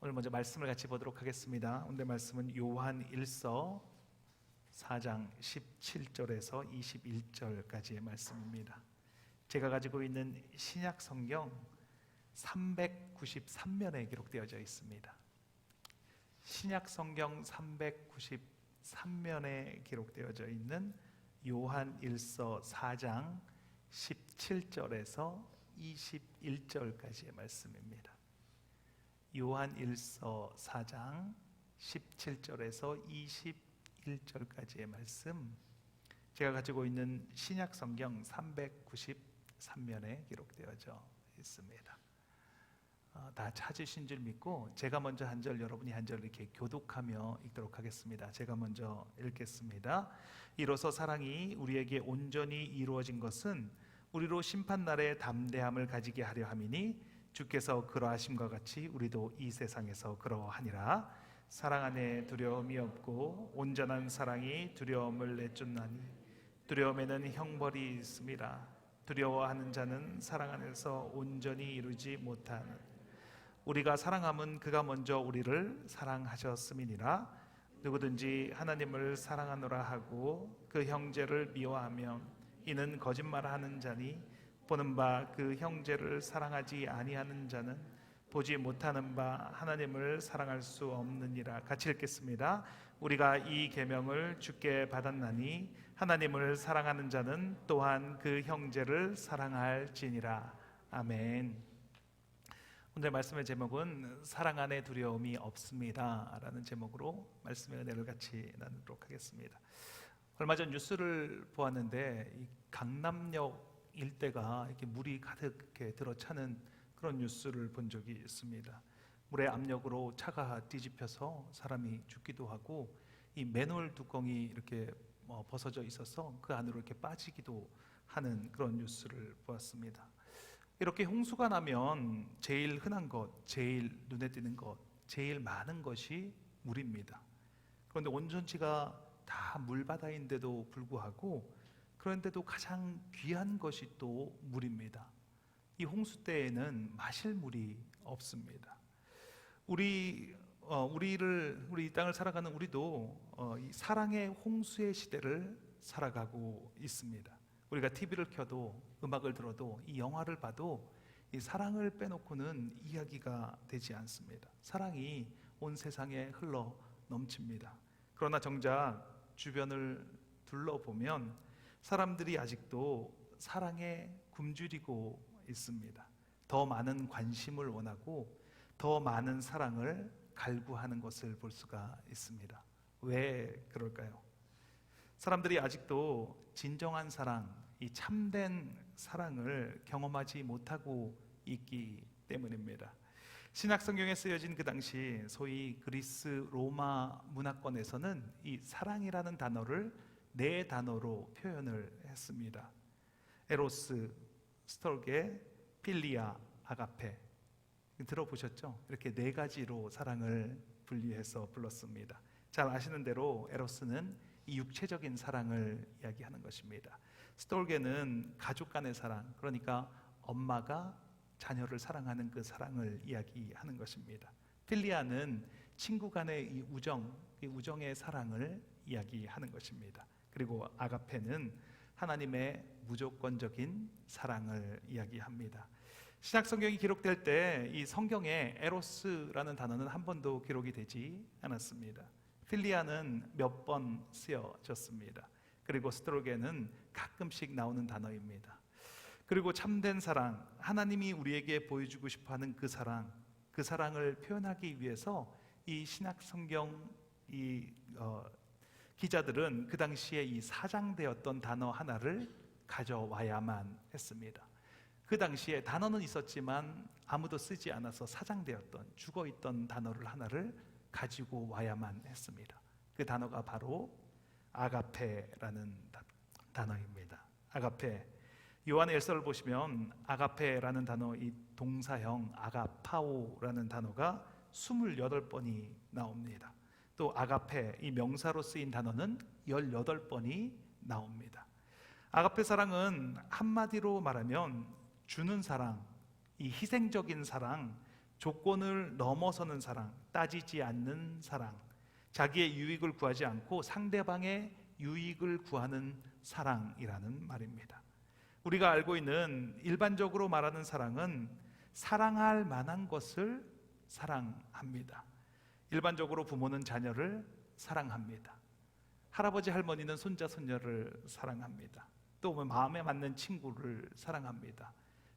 오늘 먼저 말씀을 같이 보도록 하겠습니다. 오늘 말씀은 요한 1서 4장 17절에서 21절까지의 말씀입니다. 제가 가지고 있는 신약 성경 393면에 기록되어져 있습니다. 신약 성경 393면에 기록되어져 있는 요한 1서 4장 17절에서 21절까지의 말씀입니다. 요한 1서 4장 17절에서 21절까지의 말씀, 제가 가지고 있는 신약 성경 393면에 기록되어져 있습니다. 다 찾으신 줄 믿고 제가 먼저 한 절, 여러분이 한 절 이렇게 교독하며 읽도록 하겠습니다. 제가 먼저 읽겠습니다. 이로써 사랑이 우리에게 온전히 이루어진 것은 우리로 심판날에 담대함을 가지게 하려 함이니 주께서 그러하심과 같이 우리도 이 세상에서 그러하니라. 사랑 안에 두려움이 없고 온전한 사랑이 두려움을 내쫓나니 두려움에는 형벌이 있습니다. 두려워하는 자는 사랑 안에서 온전히 이루지 못하는, 우리가 사랑함은 그가 먼저 우리를 사랑하셨음이니라. 누구든지 하나님을 사랑하노라 하고 그 형제를 미워하면 이는 거짓말하는 자니 보는 바 그 형제를 사랑하지 아니하는 자는 보지 못하는 바 하나님을 사랑할 수 없느니라. 같이 읽겠습니다. 우리가 이 계명을 주께 받았나니 하나님을 사랑하는 자는 또한 그 형제를 사랑할지니라. 아멘. 오늘 말씀의 제목은 사랑 안에 두려움이 없습니다 라는 제목으로 말씀의 은혜를 같이 나누도록 하겠습니다. 얼마 전 뉴스를 보았는데 이 강남역 일대가 이렇게 물이 가득 이렇게 들어차는 그런 뉴스를 본 적이 있습니다. 물의 압력으로 차가 뒤집혀서 사람이 죽기도 하고 이 맨홀 뚜껑이 이렇게 벗어져 있어서 그 안으로 이렇게 빠지기도 하는 그런 뉴스를 보았습니다. 이렇게 홍수가 나면 제일 흔한 것, 제일 눈에 띄는 것, 제일 많은 것이 물입니다. 그런데 온천지가 다 물바다인데도 불구하고, 그런데도 가장 귀한 것이 또 물입니다. 이 홍수 때에는 마실 물이 없습니다. 우리 땅을 살아가는 우리도 이 사랑의 홍수의 시대를 살아가고 있습니다. 우리가 TV를 켜도 음악을 들어도 이 영화를 봐도 이 사랑을 빼놓고는 이야기가 되지 않습니다. 사랑이 온 세상에 흘러 넘칩니다. 그러나 정작 주변을 둘러보면 사람들이 아직도 사랑에 굶주리고 있습니다. 더 많은 관심을 원하고 더 많은 사랑을 갈구하는 것을 볼 수가 있습니다. 왜 그럴까요? 사람들이 아직도 진정한 사랑, 이 참된 사랑을 경험하지 못하고 있기 때문입니다. 신약 성경에 쓰여진 그 당시 소위 그리스 로마 문화권에서는 이 사랑이라는 단어를 네 단어로 표현을 했습니다. 에로스, 스톨게, 필리아, 아가페. 들어보셨죠? 이렇게 네 가지로 사랑을 분리해서 불렀습니다. 잘 아시는 대로 에로스는 이 육체적인 사랑을 이야기하는 것입니다. 스톨게는 가족 간의 사랑, 그러니까 엄마가 자녀를 사랑하는 그 사랑을 이야기하는 것입니다. 필리아는 친구 간의 이 우정의 사랑을 이야기하는 것입니다. 그리고 아가페는 하나님의 무조건적인 사랑을 이야기합니다. 신약 성경이 기록될 때 이 성경에 에로스라는 단어는 한 번도 기록이 되지 않았습니다. 필리아는 몇 번 쓰여졌습니다. 그리고 스트로게는 가끔씩 나오는 단어입니다. 그리고 참된 사랑, 하나님이 우리에게 보여주고 싶어하는 그 사랑을 표현하기 위해서 이 신약 성경 기자들은 그 당시에 이 사장되었던 단어 하나를 가져와야만 했습니다. 그 당시에 단어는 있었지만 아무도 쓰지 않아서 사장되었던, 죽어있던 단어를 하나를 가지고 와야만 했습니다. 그 단어가 바로 아가페라는 단어입니다. 아가페. 요한의 일서를 보시면 아가페라는 단어, 이 동사형 아가파오라는 단어가 28번이 나옵니다. 또 아가페, 이 명사로 쓰인 단어는 18번이 나옵니다. 아가페 사랑은 한마디로 말하면 주는 사랑, 이 희생적인 사랑, 조건을 넘어서는 사랑, 따지지 않는 사랑, 자기의 유익을 구하지 않고 상대방의 유익을 구하는 사랑이라는 말입니다. 우리가 알고 있는 일반적으로 말하는 사랑은 사랑할 만한 것을 사랑합니다. 일반적으로 부모는 자녀를 사랑합니다. 할아버지 할머니는 손자 손녀를 사랑합니다. 또 마음에 맞는 친구를 사랑합니다.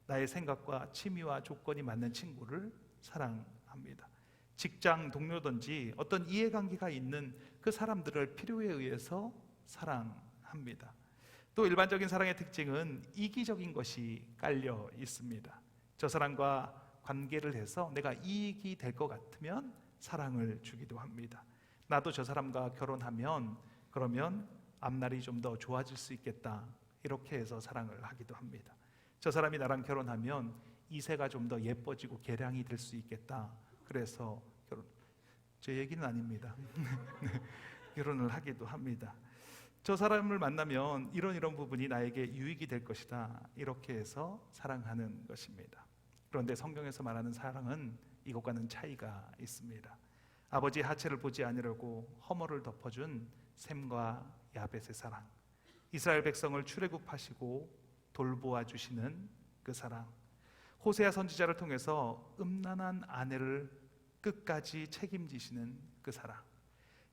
나의 생각과 취미와 조건이 맞는 친구를 사랑합니다. 직장 동료든지 어떤 이해관계가 있는 그 사람들을 필요에 의해서 사랑합니다. 또 일반적인 사랑의 특징은 이기적인 것이 깔려 있습니다. 저 사람과 관계를 해서 내가 이익이 될 것 같으면 사랑을 주기도 합니다. 나도 저 사람과 결혼하면 그러면 앞날이 좀 더 좋아질 수 있겠다, 이렇게 해서 사랑을 하기도 합니다. 저 사람이 나랑 결혼하면 이세가 좀 더 예뻐지고 개량이 될 수 있겠다, 그래서 제 얘기는 아닙니다. 결혼을 하기도 합니다. 저 사람을 만나면 이런 부분이 나에게 유익이 될 것이다, 이렇게 해서 사랑하는 것입니다. 그런데 성경에서 말하는 사랑은 이것과는 차이가 있습니다. 아버지 하체를 보지 않으려고 허물을 덮어준 셈과 야벳의 사랑, 이스라엘 백성을 출애굽하시고 돌보아 주시는 그 사랑, 호세아 선지자를 통해서 음란한 아내를 끝까지 책임지시는 그 사랑,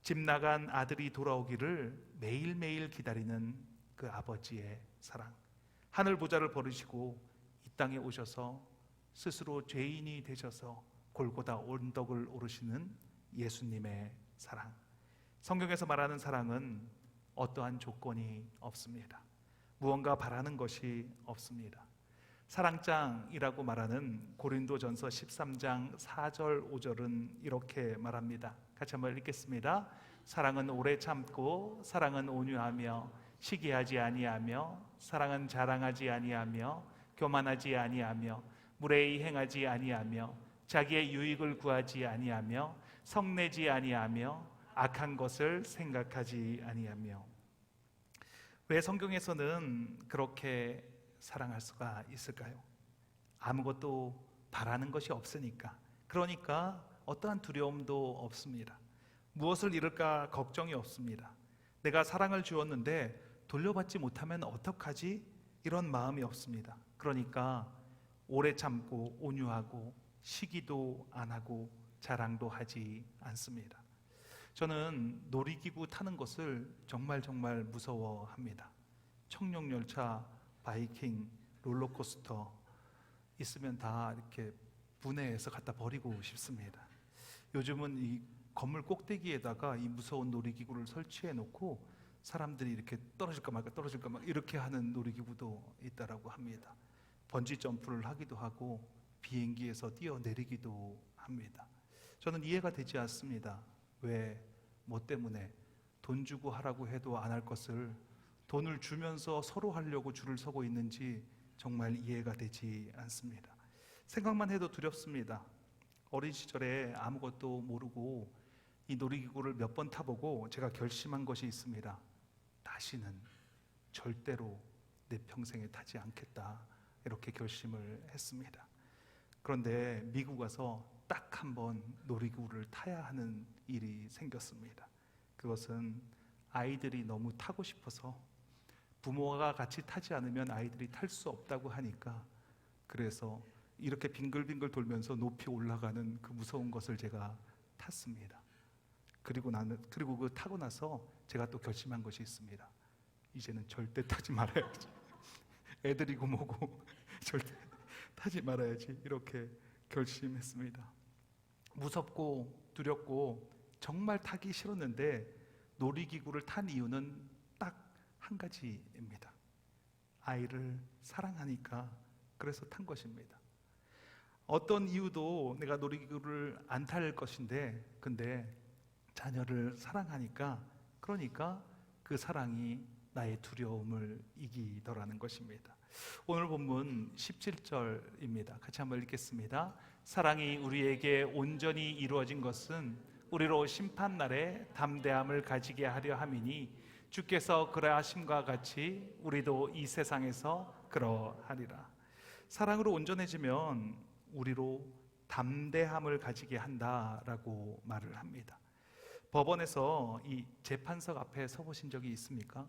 집 나간 아들이 돌아오기를 매일매일 기다리는 그 아버지의 사랑, 하늘 보좌를 버리시고 이 땅에 오셔서 스스로 죄인이 되셔서 골고다 언덕을 오르시는 예수님의 사랑. 성경에서 말하는 사랑은 어떠한 조건이 없습니다. 무언가 바라는 것이 없습니다. 사랑장이라고 말하는 고린도전서 13장 4절 5절은 이렇게 말합니다. 같이 한번 읽겠습니다. 사랑은 오래 참고, 사랑은 온유하며, 시기하지 아니하며, 사랑은 자랑하지 아니하며, 교만하지 아니하며, 무례히 행하지 아니하며, 자기의 유익을 구하지 아니하며, 성내지 아니하며, 악한 것을 생각하지 아니하며. 왜 성경에서는 그렇게 사랑할 수가 있을까요? 아무것도 바라는 것이 없으니까. 그러니까 어떠한 두려움도 없습니다. 무엇을 잃을까 걱정이 없습니다. 내가 사랑을 주었는데 돌려받지 못하면 어떡하지? 이런 마음이 없습니다. 그러니까 오래 참고 온유하고 시기도 안 하고 자랑도 하지 않습니다. 저는 놀이기구 타는 것을 정말 무서워합니다. 청룡열차, 바이킹, 롤러코스터 있으면 다 이렇게 분해해서 갖다 버리고 싶습니다. 요즘은 이 건물 꼭대기에다가 이 무서운 놀이기구를 설치해 놓고 사람들이 이렇게 떨어질까 말까 이렇게 하는 놀이기구도 있다라고 합니다. 번지 점프를 하기도 하고 비행기에서 뛰어내리기도 합니다. 저는 이해가 되지 않습니다. 왜, 뭐 때문에 돈 주고 하라고 해도 안 할 것을 돈을 주면서 서로 하려고 줄을 서고 있는지 정말 이해가 되지 않습니다. 생각만 해도 두렵습니다. 어린 시절에 아무것도 모르고 이 놀이기구를 몇 번 타보고 제가 결심한 것이 있습니다. 다시는 절대로 내 평생에 타지 않겠다, 이렇게 결심을 했습니다. 그런데 미국 와서 딱 한 번 놀이기구를 타야 하는 일이 생겼습니다. 그것은 아이들이 너무 타고 싶어서 부모가 같이 타지 않으면 아이들이 탈 수 없다고 하니까, 그래서 이렇게 빙글빙글 돌면서 높이 올라가는 그 무서운 것을 제가 탔습니다. 그리고 그 타고 나서 제가 또 결심한 것이 있습니다. 이제는 절대 타지 말아야지. 애들이고 뭐고 절대 타지 말아야지, 이렇게 결심했습니다. 무섭고 두렵고 정말 타기 싫었는데 놀이기구를 탄 이유는 딱 한 가지입니다. 아이를 사랑하니까 그래서 탄 것입니다. 어떤 이유도 내가 놀이기구를 안 탈 것인데, 근데 자녀를 사랑하니까, 그러니까 그 사랑이 나의 두려움을 이기더라는 것입니다. 오늘 본문 17절입니다. 같이 한번 읽겠습니다. 사랑이 우리에게 온전히 이루어진 것은 우리로 심판날에 담대함을 가지게 하려 함이니 주께서 그러하심과 같이 우리도 이 세상에서 그러하리라. 사랑으로 온전해지면 우리로 담대함을 가지게 한다라고 말을 합니다. 법원에서 이 재판석 앞에 서보신 적이 있습니까?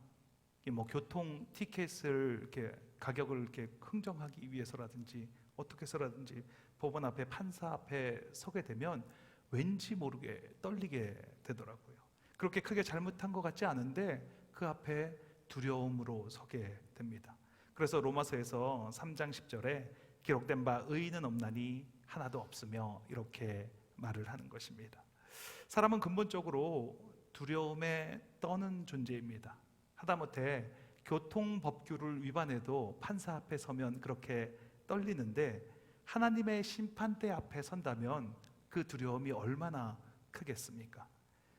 뭐 교통 티켓을 이렇게 가격을 이렇게 흥정하기 위해서라든지 어떻게 해서라든지 법원 앞에 판사 앞에 서게 되면 왠지 모르게 떨리게 되더라고요. 그렇게 크게 잘못한 것 같지 않은데 그 앞에 두려움으로 서게 됩니다. 그래서 로마서에서 3장 10절에 기록된 바 의인은 없나니 하나도 없으며 이렇게 말을 하는 것입니다. 사람은 근본적으로 두려움에 떠는 존재입니다. 하다못해 교통법규를 위반해도 판사 앞에 서면 그렇게 떨리는데 하나님의 심판대 앞에 선다면 그 두려움이 얼마나 크겠습니까?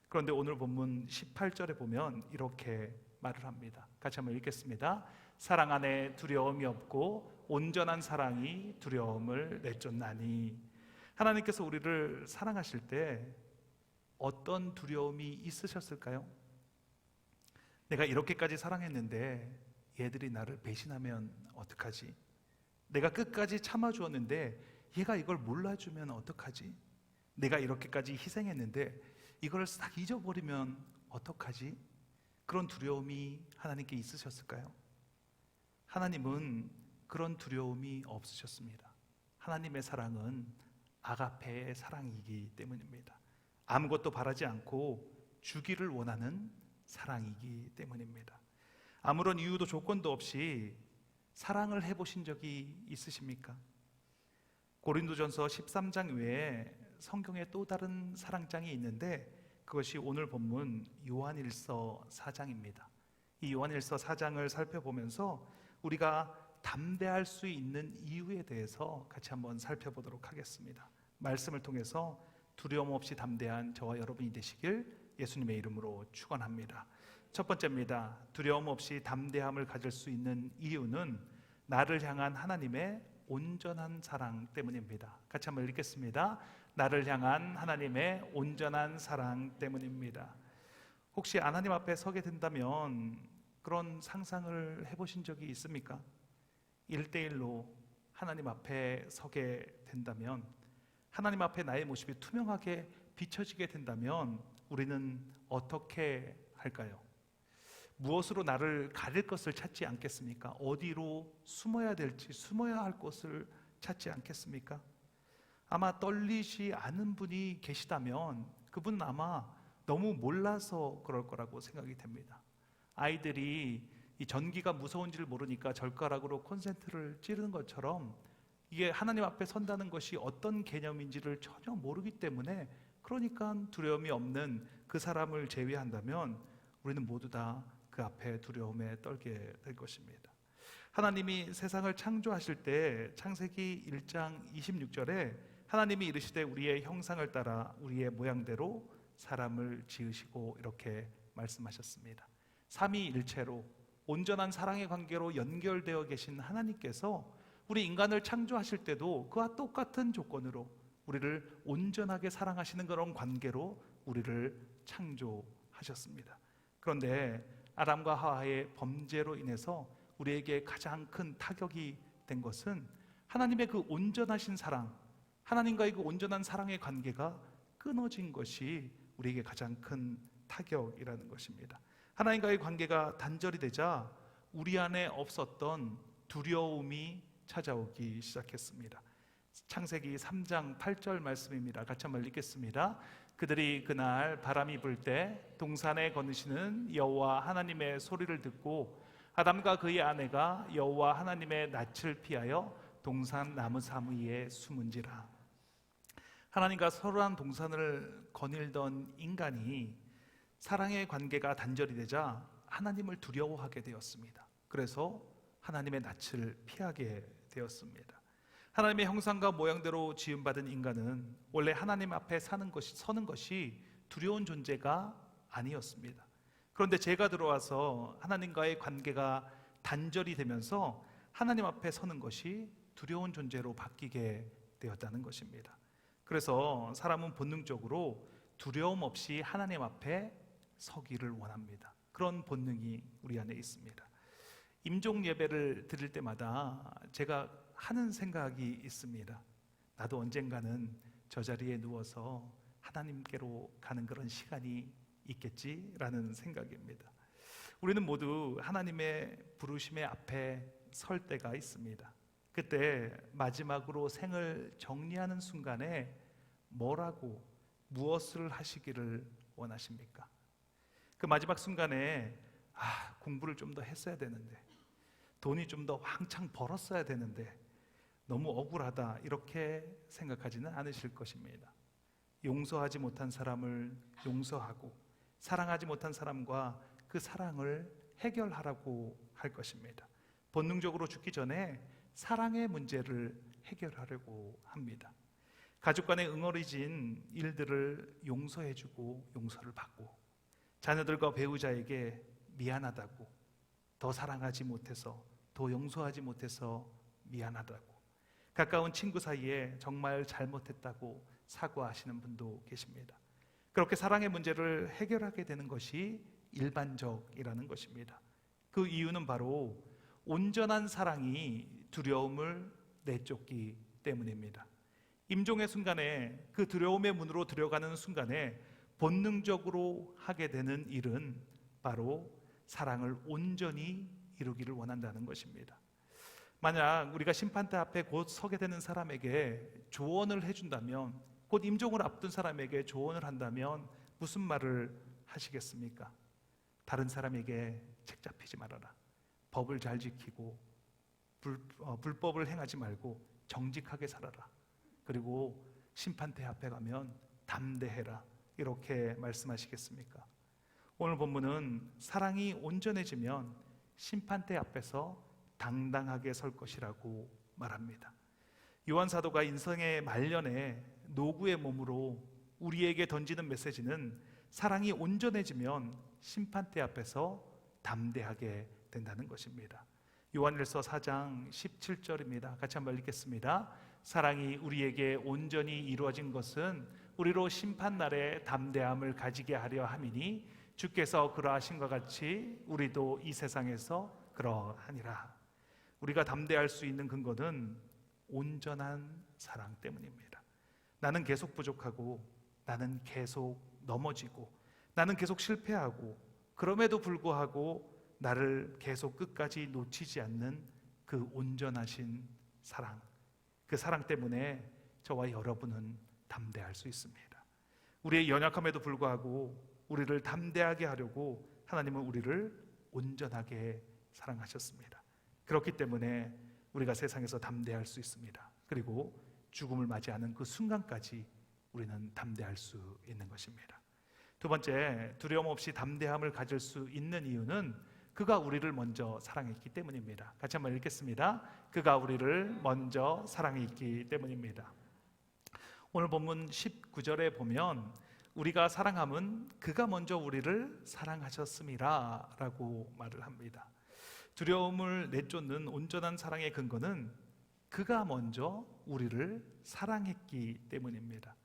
그런데 오늘 본문 18절에 보면 이렇게 말을 합니다. 같이 한번 읽겠습니다. 사랑 안에 두려움이 없고 온전한 사랑이 두려움을 내쫓나니. 하나님께서 우리를 사랑하실 때 어떤 두려움이 있으셨을까요? 내가 이렇게까지 사랑했는데 얘들이 나를 배신하면 어떡하지? 내가 끝까지 참아주었는데 얘가 이걸 몰라주면 어떡하지? 내가 이렇게까지 희생했는데 이걸 싹 잊어버리면 어떡하지? 그런 두려움이 하나님께 있으셨을까요? 하나님은 그런 두려움이 없으셨습니다. 하나님의 사랑은 아가페의 사랑이기 때문입니다. 아무것도 바라지 않고 주기를 원하는 사랑이기 때문입니다. 아무런 이유도 조건도 없이 사랑을 해보신 적이 있으십니까? 고린도전서 13장 외에 성경에 또 다른 사랑장이 있는데 그것이 오늘 본문 요한일서 4장입니다. 이 요한일서 4장을 살펴보면서 우리가 담대할 수 있는 이유에 대해서 같이 한번 살펴보도록 하겠습니다. 말씀을 통해서 두려움 없이 담대한 저와 여러분이 되시길 예수님의 이름으로 축원합니다. 첫 번째입니다. 두려움 없이 담대함을 가질 수 있는 이유는 나를 향한 하나님의 온전한 사랑 때문입니다. 같이 한번 읽겠습니다. 나를 향한 하나님의 온전한 사랑 때문입니다. 혹시 하나님 앞에 서게 된다면 그런 상상을 해보신 적이 있습니까? 1대1로 하나님 앞에 서게 된다면, 하나님 앞에 나의 모습이 투명하게 비춰지게 된다면 우리는 어떻게 할까요? 무엇으로 나를 가릴 것을 찾지 않겠습니까? 어디로 숨어야 될지, 숨어야 할 곳을 찾지 않겠습니까? 아마 떨리지 않은 분이 계시다면 그분은 아마 너무 몰라서 그럴 거라고 생각이 됩니다. 아이들이 이 전기가 무서운지를 모르니까 젓가락으로 콘센트를 찌르는 것처럼 이게 하나님 앞에 선다는 것이 어떤 개념인지를 전혀 모르기 때문에, 그러니까 두려움이 없는 그 사람을 제외한다면 우리는 모두 다 그 앞에 두려움에 떨게 될 것입니다. 하나님이 세상을 창조하실 때 창세기 1장 26절에 하나님이 이르시되 우리의 형상을 따라 우리의 모양대로 사람을 지으시고 이렇게 말씀하셨습니다. 삼위일체로 온전한 사랑의 관계로 연결되어 계신 하나님께서 우리 인간을 창조하실 때도 그와 똑같은 조건으로 우리를 온전하게 사랑하시는 그런 관계로 우리를 창조하셨습니다. 그런데 아담과 하와의 범죄로 인해서 우리에게 가장 큰 타격이 된 것은 하나님의 그 온전하신 사랑, 하나님과의 그 온전한 사랑의 관계가 끊어진 것이 우리에게 가장 큰 타격이라는 것입니다. 하나님과의 관계가 단절이 되자 우리 안에 없었던 두려움이 찾아오기 시작했습니다. 창세기 3장 8절 말씀입니다. 같이 한번 읽겠습니다. 그들이 그날 바람이 불 때 동산에 거느시는 여호와 하나님의 소리를 듣고 아담과 그의 아내가 여호와 하나님의 낯을 피하여 동산 나무 사무이에 숨은지라. 하나님과 서로한 동산을 거닐던 인간이 사랑의 관계가 단절이 되자 하나님을 두려워하게 되었습니다. 그래서 하나님의 낯을 피하게 되었습니다. 하나님의 형상과 모양대로 지음받은 인간은 원래 하나님 앞에 서는 것이 두려운 존재가 아니었습니다. 그런데 죄가 들어와서 하나님과의 관계가 단절이 되면서 하나님 앞에 서는 것이 두려운 존재로 바뀌게 되었다는 것입니다. 그래서 사람은 본능적으로 두려움 없이 하나님 앞에 서기를 원합니다. 그런 본능이 우리 안에 있습니다. 임종 예배를 드릴 때마다 제가 하는 생각이 있습니다. 나도 언젠가는 저 자리에 누워서 하나님께로 가는 그런 시간이 있겠지라는 생각입니다. 우리는 모두 하나님의 부르심의 앞에 설 때가 있습니다. 그때 마지막으로 생을 정리하는 순간에 뭐라고, 무엇을 하시기를 원하십니까? 그 마지막 순간에 공부를 좀 더 했어야 되는데, 돈이 좀 더 왕창 벌었어야 되는데 너무 억울하다, 이렇게 생각하지는 않으실 것입니다. 용서하지 못한 사람을 용서하고 사랑하지 못한 사람과 그 사랑을 해결하라고 할 것입니다. 본능적으로 죽기 전에 사랑의 문제를 해결하려고 합니다. 가족 간에 응어리진 일들을 용서해주고 용서를 받고, 자녀들과 배우자에게 미안하다고, 더 사랑하지 못해서, 더 용서하지 못해서 미안하다고, 가까운 친구 사이에 정말 잘못했다고 사과하시는 분도 계십니다. 그렇게 사랑의 문제를 해결하게 되는 것이 일반적이라는 것입니다. 그 이유는 바로 온전한 사랑이 두려움을 내쫓기 때문입니다. 임종의 순간에, 그 두려움의 문으로 들어가는 순간에 본능적으로 하게 되는 일은 바로 사랑을 온전히 이루기를 원한다는 것입니다. 만약 우리가 심판대 앞에 곧 서게 되는 사람에게 조언을 해준다면, 곧 임종을 앞둔 사람에게 조언을 한다면 무슨 말을 하시겠습니까? 다른 사람에게 책 잡히지 말아라, 법을 잘 지키고 불법을 행하지 말고 정직하게 살아라, 그리고 심판대 앞에 가면 담대해라, 이렇게 말씀하시겠습니까? 오늘 본문은 사랑이 온전해지면 심판대 앞에서 당당하게 설 것이라고 말합니다. 요한 사도가 인생의 말년에 노구의 몸으로 우리에게 던지는 메시지는 사랑이 온전해지면 심판대 앞에서 담대하게 된다는 것입니다. 요한일서 4장 17절입니다. 같이 한번 읽겠습니다. 사랑이 우리에게 온전히 이루어진 것은 우리로 심판날에 담대함을 가지게 하려 함이니 주께서 그러하신 것 같이 우리도 이 세상에서 그러하니라. 우리가 담대할 수 있는 근거는 온전한 사랑 때문입니다. 나는 계속 부족하고, 나는 계속 넘어지고, 나는 계속 실패하고, 그럼에도 불구하고 나를 계속 끝까지 놓치지 않는 그 온전하신 사랑, 그 사랑 때문에 저와 여러분은 담대할 수 있습니다. 우리의 연약함에도 불구하고 우리를 담대하게 하려고 하나님은 우리를 온전하게 사랑하셨습니다. 그렇기 때문에 우리가 세상에서 담대할 수 있습니다. 그리고 죽음을 맞이하는 그 순간까지 우리는 담대할 수 있는 것입니다. 두 번째, 두려움 없이 담대함을 가질 수 있는 이유는 그가 우리를 먼저 사랑했기 때문입니다. 같이 한번 읽겠습니다. 그가 우리를 먼저 사랑했기 때문입니다. 오늘 본문 19절에 보면 우리가 사랑함은 그가 먼저 우리를 사랑하셨음이라 라고 말을 합니다. 두려움을 내쫓는 온전한 사랑의 근거는 그가 먼저 우리를 사랑했기 때문입니다.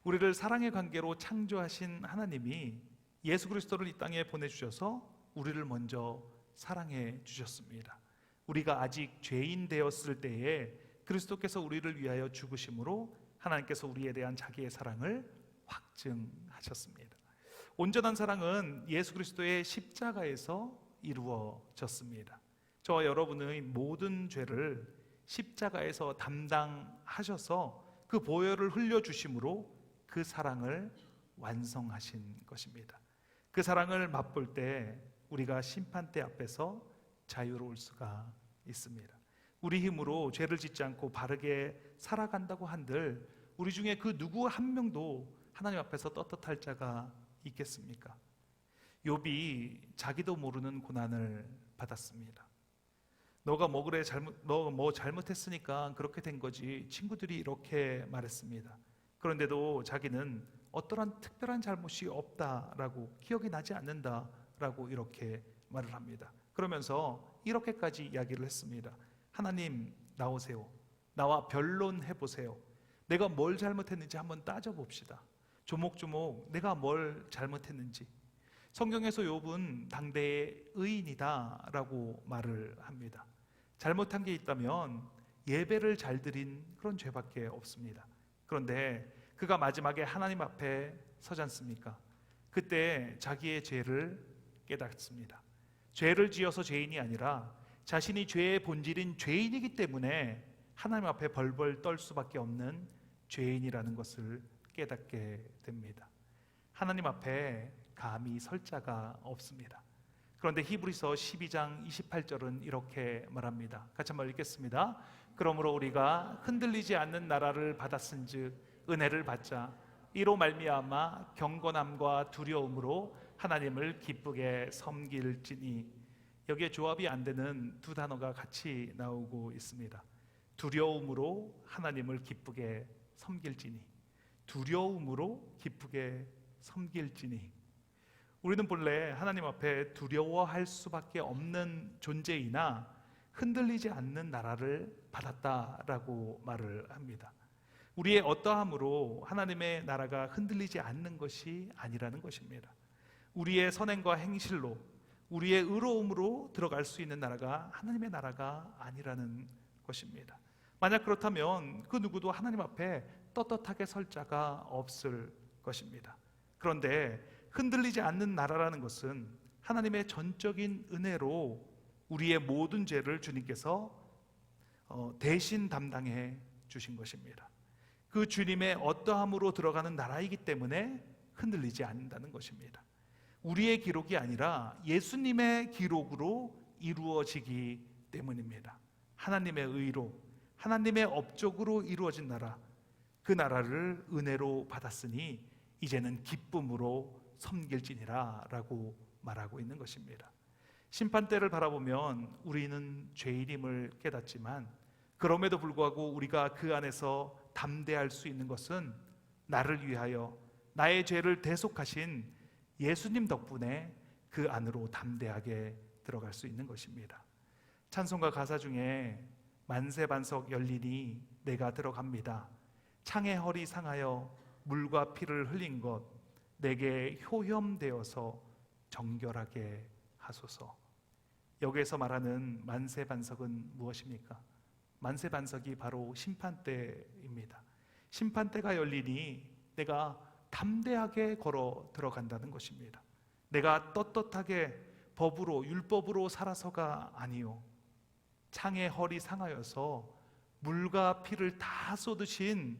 우리를 사랑의 관계로 창조하신 하나님이 예수 그리스도를 이 땅에 보내주셔서 우리를 먼저 사랑해 주셨습니다. 우리가 아직 죄인 되었을 때에 그리스도께서 우리를 위하여 죽으심으로 하나님께서 우리에 대한 자기의 사랑을 확증하셨습니다. 온전한 사랑은 예수 그리스도의 십자가에서 이루어졌습니다. 저와 여러분의 모든 죄를 십자가에서 담당하셔서 그 보혈을 흘려주심으로 그 사랑을 완성하신 것입니다. 그 사랑을 맛볼 때 우리가 심판대 앞에서 자유로울 수가 있습니다. 우리 힘으로 죄를 짓지 않고 바르게 살아간다고 한들 우리 중에 그 누구 한 명도 하나님 앞에서 떳떳할 자가 있겠습니까? 욥이 자기도 모르는 고난을 받았습니다. 너가 뭐 잘못했으니까 그렇게 된 거지, 친구들이 이렇게 말했습니다. 그런데도 자기는 어떠한 특별한 잘못이 없다라고, 기억이 나지 않는다라고 이렇게 말을 합니다. 그러면서 이렇게까지 이야기를 했습니다. 하나님 나오세요. 나와 변론해보세요. 내가 뭘 잘못했는지 한번 따져봅시다. 조목조목 내가 뭘 잘못했는지. 성경에서 욥은 당대의 의인이다 라고 말을 합니다. 잘못한 게 있다면 예배를 잘 드린 그런 죄밖에 없습니다. 그런데 그가 마지막에 하나님 앞에 서지 않습니까? 그때 자기의 죄를 깨닫습니다. 죄를 지어서 죄인이 아니라 자신이 죄의 본질인 죄인이기 때문에 하나님 앞에 벌벌 떨 수밖에 없는 죄인이라는 것을 깨닫게 됩니다. 하나님 앞에 감히 설 자가 없습니다. 그런데 히브리서 12장 28절은 이렇게 말합니다. 같이 한번 읽겠습니다. 그러므로 우리가 흔들리지 않는 나라를 받았은즉 은혜를 받자 이로 말미암아 경건함과 두려움으로 하나님을 기쁘게 섬길지니. 여기에 조합이 안 되는 두 단어가 같이 나오고 있습니다. 두려움으로 하나님을 기쁘게 섬길지니, 두려움으로 기쁘게 섬길지니. 우리는 본래 하나님 앞에 두려워할 수밖에 없는 존재이나 흔들리지 않는 나라를 받았다라고 말을 합니다. 우리의 어떠함으로 하나님의 나라가 흔들리지 않는 것이 아니라는 것입니다. 우리의 선행과 행실로, 우리의 의로움으로 들어갈 수 있는 나라가 하나님의 나라가 아니라는 것입니다. 만약 그렇다면 그 누구도 하나님 앞에 떳떳하게 설 자가 없을 것입니다. 그런데 흔들리지 않는 나라라는 것은 하나님의 전적인 은혜로 우리의 모든 죄를 주님께서 대신 담당해 주신 것입니다. 그 주님의 어떠함으로 들어가는 나라이기 때문에 흔들리지 않는다는 것입니다. 우리의 기록이 아니라 예수님의 기록으로 이루어지기 때문입니다. 하나님의 의로, 하나님의 업적으로 이루어진 나라, 그 나라를 은혜로 받았으니 이제는 기쁨으로 섬길지니라 라고 말하고 있는 것입니다. 심판대를 바라보면 우리는 죄인임을 깨닫지만 그럼에도 불구하고 우리가 그 안에서 담대할 수 있는 것은 나를 위하여 나의 죄를 대속하신 예수님 덕분에 그 안으로 담대하게 들어갈 수 있는 것입니다. 찬송가 가사 중에 만세반석 열리니 내가 들어갑니다. 창의 허리 상하여 물과 피를 흘린 것 내게 효염되어서 정결하게 하소서. 여기에서 말하는 만세반석은 무엇입니까? 만세반석이 바로 심판대입니다. 심판대가 열리니 내가 담대하게 걸어 들어간다는 것입니다. 내가 떳떳하게 법으로 율법으로 살아서가 아니요, 창의 허리 상하여서 물과 피를 다 쏟으신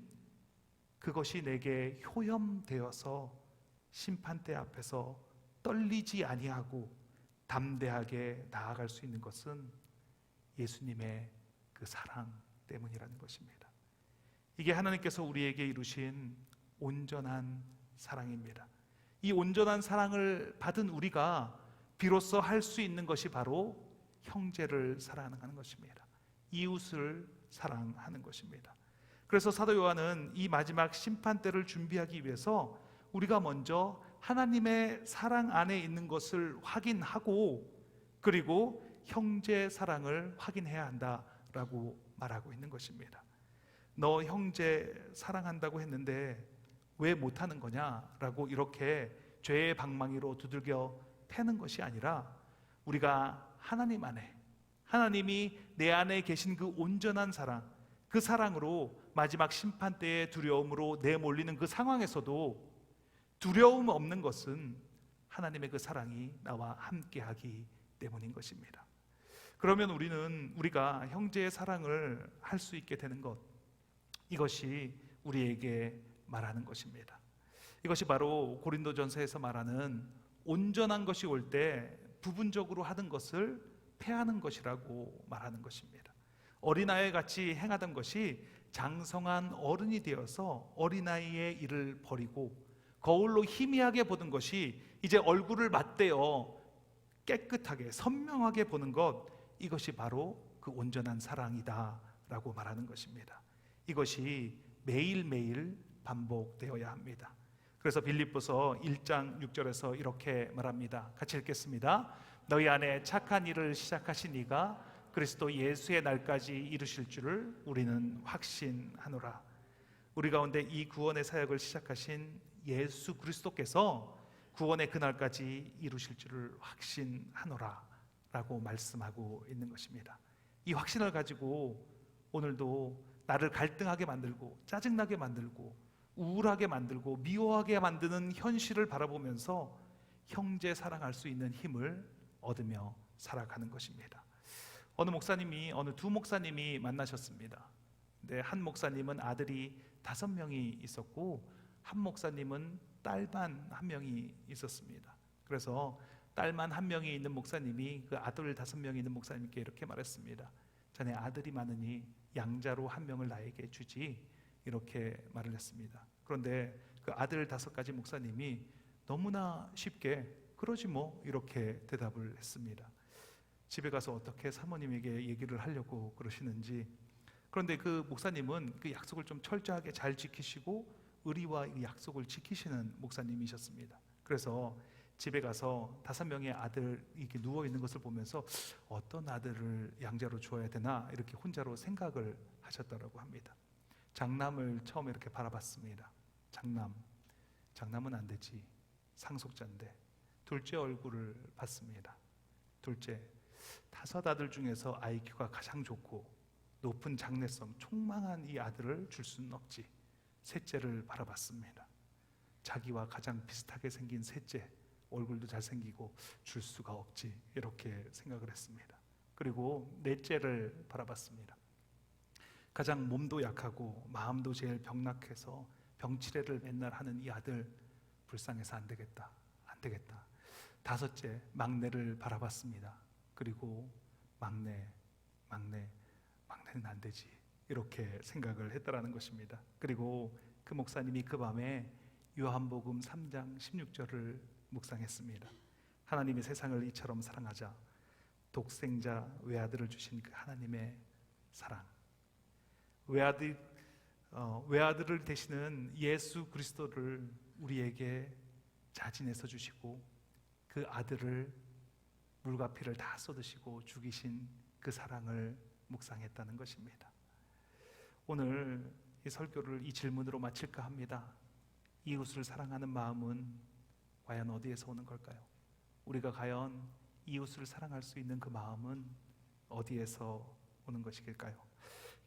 그것이 내게 효염되어서 심판대 앞에서 떨리지 아니하고 담대하게 나아갈 수 있는 것은 예수님의 그 사랑 때문이라는 것입니다. 이게 하나님께서 우리에게 이루신 온전한 사랑입니다. 이 온전한 사랑을 받은 우리가 비로소 할 수 있는 것이 바로 형제를 사랑하는 것입니다. 이웃을 사랑하는 것입니다. 그래서 사도 요한은 이 마지막 심판대를 준비하기 위해서 우리가 먼저 하나님의 사랑 안에 있는 것을 확인하고 그리고 형제 사랑을 확인해야 한다라고 말하고 있는 것입니다. 너 형제 사랑한다고 했는데 왜 못하는 거냐라고 이렇게 죄의 방망이로 두들겨 패는 것이 아니라 우리가 하나님 안에, 하나님이 내 안에 계신 그 온전한 사랑, 그 사랑으로 마지막 심판대의 두려움으로 내몰리는 그 상황에서도 두려움 없는 것은 하나님의 그 사랑이 나와 함께하기 때문인 것입니다. 그러면 우리가 형제의 사랑을 할 수 있게 되는 것, 이것이 우리에게 말하는 것입니다. 이것이 바로 고린도전서에서 말하는 온전한 것이 올 때 부분적으로 하던 것을 패하는 것이라고 말하는 것입니다. 어린아이 같이 행하던 것이 장성한 어른이 되어서 어린아이의 일을 버리고 거울로 희미하게 보던 것이 이제 얼굴을 맞대어 깨끗하게 선명하게 보는 것, 이것이 바로 그 온전한 사랑이다 라고 말하는 것입니다. 이것이 매일매일 반복되어야 합니다. 그래서 빌립보서 1장 6절에서 이렇게 말합니다. 같이 읽겠습니다. 너희 안에 착한 일을 시작하신 이가 그리스도 예수의 날까지 이루실 줄을 우리는 확신하노라. 우리 가운데 이 구원의 사역을 시작하신 예수 그리스도께서 구원의 그날까지 이루실 줄을 확신하노라 라고 말씀하고 있는 것입니다. 이 확신을 가지고 오늘도 나를 갈등하게 만들고 짜증나게 만들고 우울하게 만들고 미워하게 만드는 현실을 바라보면서 형제 사랑할 수 있는 힘을 얻으며 살아가는 것입니다. 어느 두 목사님이 만나셨습니다. 근데 한 목사님은 아들이 5명이 있었고 한 목사님은 딸만 1명이 있었습니다. 그래서 딸만 1명이 있는 목사님이 그 아들 5명이 있는 목사님께 이렇게 말했습니다. 자네 아들이 많으니 양자로 1명을 나에게 주지, 이렇게 말을 했습니다. 그런데 그 아들 5가지 목사님이 너무나 쉽게 그러지 뭐, 이렇게 대답을 했습니다. 집에 가서 어떻게 사모님에게 얘기를 하려고 그러시는지. 그런데 그 목사님은 그 약속을 좀 철저하게 잘 지키시고 의리와 이 약속을 지키시는 목사님이셨습니다. 그래서 집에 가서 5명의 아들 이렇게 누워 있는 것을 보면서 어떤 아들을 양자로 주어야 되나 이렇게 혼자로 생각을 하셨다고 합니다. 장남을 처음에 이렇게 바라봤습니다. 장남은 안 되지, 상속자인데. 둘째 얼굴을 봤습니다. 둘째, 5 아들 중에서 IQ가 가장 좋고 높은 장래성, 총망한 이 아들을 줄 수는 없지. 셋째를 바라봤습니다. 자기와 가장 비슷하게 생긴 셋째, 얼굴도 잘생기고 줄 수가 없지, 이렇게 생각을 했습니다. 그리고 넷째를 바라봤습니다. 가장 몸도 약하고 마음도 제일 병락해서 병치레를 맨날 하는 이 아들, 불쌍해서 안 되겠다. 5째, 막내를 바라봤습니다. 그리고 막내는 안 되지, 이렇게 생각을 했다라는 것입니다. 그리고 그 목사님이 그 밤에 요한복음 3장 16절을 묵상했습니다. 하나님이 세상을 이처럼 사랑하자 독생자 외아들을 주신 그 하나님의 사랑, 외아들을 되시는 예수 그리스도를 우리에게 자진해서 주시고 그 아들을 물과 피를 다 쏟으시고 죽이신 그 사랑을 묵상했다는 것입니다. 오늘 이 설교를 이 질문으로 마칠까 합니다. 이웃을 사랑하는 마음은 과연 어디에서 오는 걸까요? 우리가 과연 이웃을 사랑할 수 있는 그 마음은 어디에서 오는 것일까요?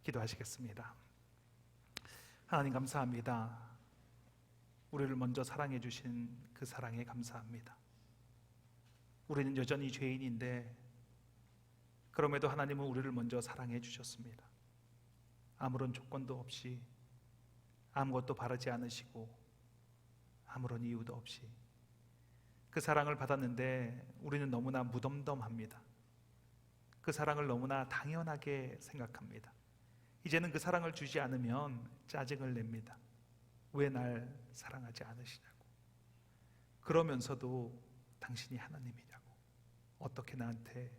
기도하시겠습니다. 하나님 감사합니다. 우리를 먼저 사랑해 주신 그 사랑에 감사합니다. 우리는 여전히 죄인인데 그럼에도 하나님은 우리를 먼저 사랑해 주셨습니다. 아무런 조건도 없이, 아무것도 바라지 않으시고 아무런 이유도 없이 그 사랑을 받았는데 우리는 너무나 무덤덤합니다. 그 사랑을 너무나 당연하게 생각합니다. 이제는 그 사랑을 주지 않으면 짜증을 냅니다. 왜 날 사랑하지 않으시냐고. 그러면서도 당신이 하나님이냐고, 어떻게 나한테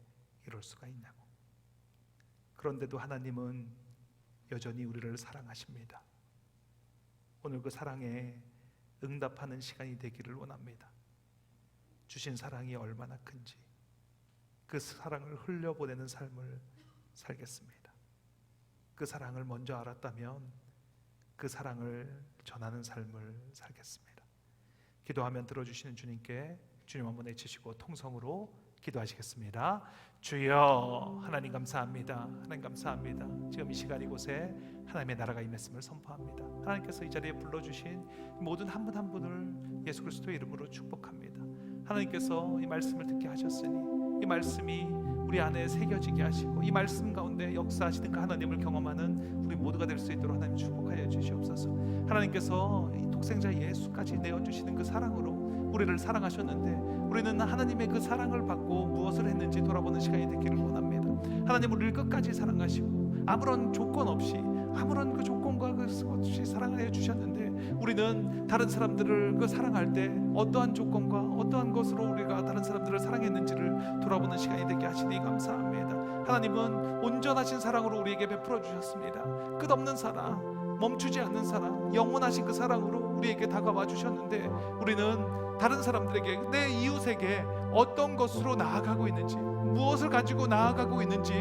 이럴 수가 있냐고. 그런데도 하나님은 여전히 우리를 사랑하십니다. 오늘 그 사랑에 응답하는 시간이 되기를 원합니다. 주신 사랑이 얼마나 큰지 그 사랑을 흘려보내는 삶을 살겠습니다. 그 사랑을 먼저 알았다면 그 사랑을 전하는 삶을 살겠습니다. 기도하면 들어주시는 주님께 주님 한번 외치시고 통성으로 기도하시겠습니다. 주여, 하나님 감사합니다. 하나님 감사합니다. 지금 이 시간 이곳에 하나님의 나라가 임했음을 선포합니다. 하나님께서 이 자리에 불러주신 모든 한 분 한 분을 예수 그리스도의 이름으로 축복합니다. 하나님께서 이 말씀을 듣게 하셨으니 이 말씀이 우리 안에 새겨지게 하시고 이 말씀 가운데 역사하시는 그 하나님을 경험하는 우리 모두가 될 수 있도록 하나님 축복하여 주시옵소서. 하나님께서 이 독생자 예수까지 내어주시는 그 사랑으로 우리를 사랑하셨는데 우리는 하나님의 그 사랑을 받고 무엇을 했는지 돌아보는 시간이 되기를 원합니다. 하나님 우리를 끝까지 사랑하시고 아무런 조건 없이, 아무런 그 조건과 그 없이 사랑을 해주셨는데 우리는 다른 사람들을 그 사랑할 때 어떠한 조건과 어떠한 것으로 우리가 다른 사람들을 사랑했는지를 돌아보는 시간이 되게 하시니 감사합니다. 하나님은 온전하신 사랑으로 우리에게 베풀어 주셨습니다. 끝없는 사랑, 멈추지 않는 사랑, 영원하신 그 사랑으로 우리에게 다가와 주셨는데 우리는 다른 사람들에게, 내 이웃에게 어떤 것으로 나아가고 있는지, 무엇을 가지고 나아가고 있는지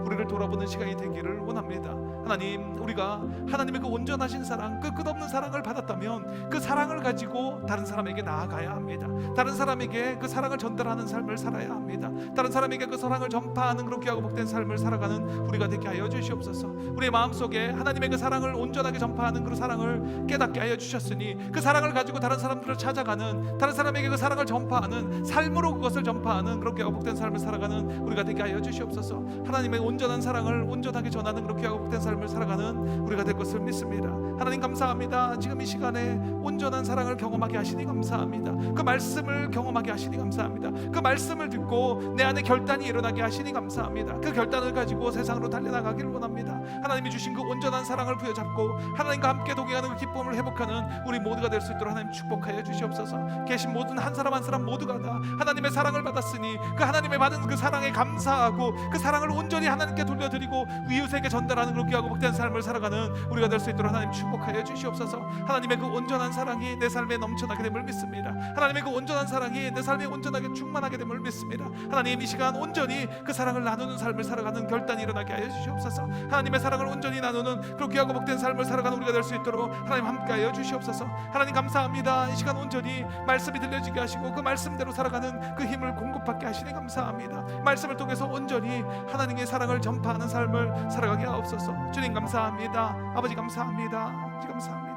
우리를 돌아보는 시간이 되기를 원합니다. 하나님, 우리가 하나님의 그 온전하신 사랑, 그 끝없는 사랑을 받았다면 그 사랑을 가지고 다른 사람에게 나아가야 합니다. 다른 사람에게 그 사랑을 전달하는 삶을 살아야 합니다. 다른 사람에게 그 사랑을 전파하는 그런 귀하고 복된 삶을 살아가는 우리가 되게 하여 주시옵소서. 우리의 마음속에 하나님의 그 사랑을 온전하게 전파하는 그 사랑을 깨닫게 하여 주셨으니 그 사랑을 가지고 다른 사람들을 찾아가는, 다른 사람에게 그 사랑을 전파하는, 삶으로 그것을 전파하는 그런 귀하고 복된 삶을 살아가는 우리가 되게 하여 주시옵소서. 하나님의 온전한 사랑을 온전하게 전하는 그런 귀하고 복된 삶을 살아가는 우리가 될 것을 믿습니다. 하나님 감사합니다. 지금 이 시간에 온전한 사랑을 경험하게 하시니 감사합니다. 그 말씀을 경험하게 하시니 감사합니다. 그 말씀을 듣고 내 안에 결단이 일어나게 하시니 감사합니다. 그 결단을 가지고 세상으로 달려나가기를 원합니다. 하나님이 주신 그 온전한 사랑을 부여잡고 하나님과 함께 동행하는 그 기쁨을 회복하는 우리 모두가 될 수 있도록 하나님 축복하여 주시옵소서. 계신 모든 한 사람 한 사람 모두가 다 하나님의 사랑을 받았으니 그 하나님의 받은 그 사랑에 감사하고 그 사랑을 온전히 하나님께 돌려드리고 이웃에게 전달하는 그런 귀하고 복된 삶을 살아가는 우리가 될 수 있도록 하나님 축복하여 주시옵소서. 하나님의 그 온전한 사랑이 내 삶에 넘쳐나게 됨을 믿습니다. 하나님의 그 온전한 사랑이 내 삶에 온전하게 충만하게 됨을 믿습니다. 하나님, 이 시간 온전히 그 사랑을 나누는 삶을 살아가는 결단이 일어나게 하여 주시옵소서. 하나님의 사랑을 온전히 나누는 그런 귀하고 복된 삶을 살아가는 우리가 될 수 있도록 하나님 함께하여 주시옵소서. 하나님 감사합니다. 이 시간 온전히 말씀이 들려지게 하시고 그 말씀대로 살아가는 그 힘을 공급받게 하시니 감사합니다. 말씀을 통해서 온전히 하나님의 사랑을 전파하는 삶을 살아가게 하옵소서. 주님 감사합니다. 아버지 감사합니다. 아버지 감사합니다.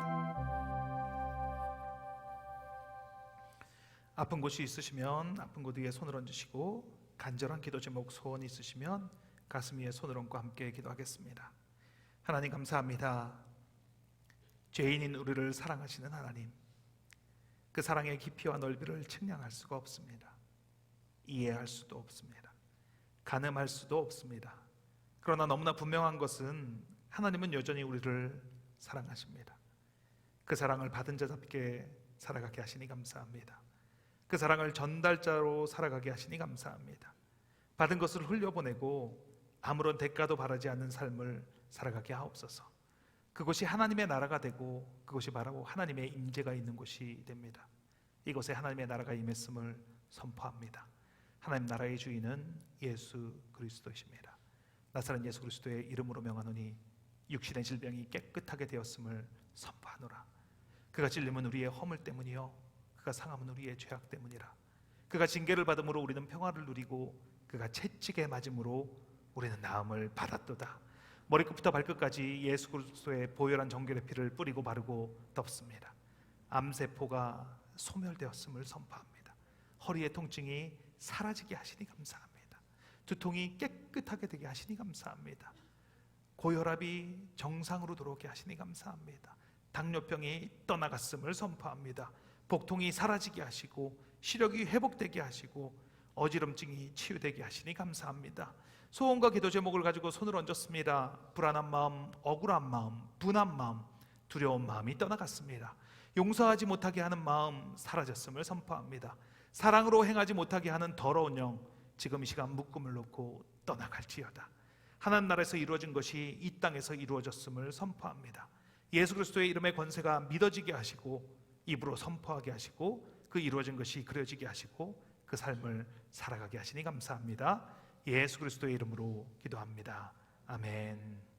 아픈 곳이 있으시면 아픈 곳 위에 손을 얹으시고, 간절한 기도 제목 소원이 있으시면 가슴 위에 손을 얹고 함께 기도하겠습니다. 하나님 감사합니다. 죄인인 우리를 사랑하시는 하나님, 그 사랑의 깊이와 넓이를 측량할 수가 없습니다. 이해할 수도 없습니다. 가늠할 수도 없습니다. 그러나 너무나 분명한 것은 하나님은 여전히 우리를 사랑하십니다. 그 사랑을 받은 자답게 살아가게 하시니 감사합니다. 그 사랑을 전달자로 살아가게 하시니 감사합니다. 받은 것을 흘려보내고 아무런 대가도 바라지 않는 삶을 살아가게 하옵소서. 그곳이 하나님의 나라가 되고 그곳이 바로 하나님의 임재가 있는 곳이 됩니다. 이곳에 하나님의 나라가 임했음을 선포합니다. 하나님 나라의 주인은 예수 그리스도이십니다. 나사렛 예수 그리스도의 이름으로 명하노니 육신의 질병이 깨끗하게 되었음을 선포하노라. 그가 찔림은 우리의 허물 때문이요 그가 상함은 우리의 죄악 때문이라. 그가 징계를 받음으로 우리는 평화를 누리고 그가 채찍에 맞음으로 우리는 나음을 받았도다. 머리끝부터 발끝까지 예수 그리스도의 보혈한 정결의 피를 뿌리고 바르고 덮습니다. 암세포가 소멸되었음을 선포합니다. 허리의 통증이 사라지게 하시니 감사합니다. 두통이 깨끗하게 되게 하시니 감사합니다. 고혈압이 정상으로 들어오게 하시니 감사합니다. 당뇨병이 떠나갔음을 선포합니다. 복통이 사라지게 하시고 시력이 회복되게 하시고 어지럼증이 치유되게 하시니 감사합니다. 소원과 기도 제목을 가지고 손을 얹었습니다. 불안한 마음, 억울한 마음, 분한 마음, 두려운 마음이 떠나갔습니다. 용서하지 못하게 하는 마음 사라졌음을 선포합니다. 사랑으로 행하지 못하게 하는 더러운 영, 지금 이 시간 묶음을 놓고 떠나갈지어다. 하나님 나라에서 이루어진 것이 이 땅에서 이루어졌음을 선포합니다. 예수 그리스도의 이름의 권세가 믿어지게 하시고 입으로 선포하게 하시고 그 이루어진 것이 그려지게 하시고 그 삶을 살아가게 하시니 감사합니다. 예수 그리스도의 이름으로 기도합니다. 아멘.